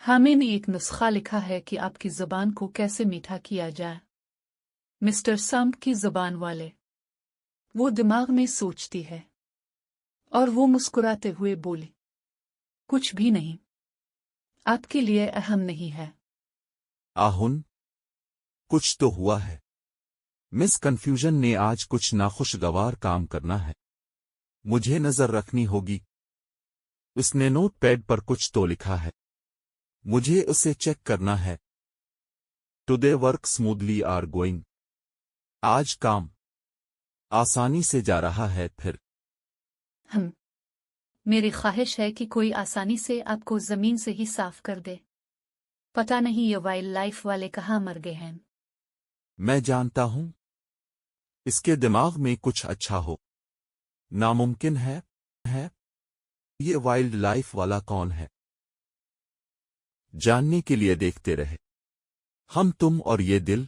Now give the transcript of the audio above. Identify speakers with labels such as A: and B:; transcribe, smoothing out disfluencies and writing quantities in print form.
A: हामिद ने एक नुस्खा लिखा है कि आपकी ज़ुबान को कैसे मीठा किया जाए। मिस्टर सम की ज़ुबान वाले। वो दिमाग में सोचती है और वो मुस्कुराते हुए बोली, कुछ भी नहीं, आपके लिए अहम नहीं है।
B: आहुन, कुछ तो हुआ है। मिस कन्फ्यूजन ने आज कुछ नाखुशगवार काम करना है। मुझे नजर रखनी होगी। उसने नोट पैड पर कुछ तो लिखा है। मुझे उसे चेक करना है। Today work smoothly are going. आज काम आसानी से जा रहा है। फिर
A: मेरी ख्वाहिश है कि कोई आसानी से आपको जमीन से ही साफ कर दे। पता नहीं ये वाइल्ड लाइफ वाले कहाँ मर गए हैं।
B: मैं जानता हूं इसके दिमाग में कुछ अच्छा हो। नामुमकिन है? ये वाइल्ड लाइफ वाला कौन है? जानने के लिए देखते रहे हम, तुम और ये दिल।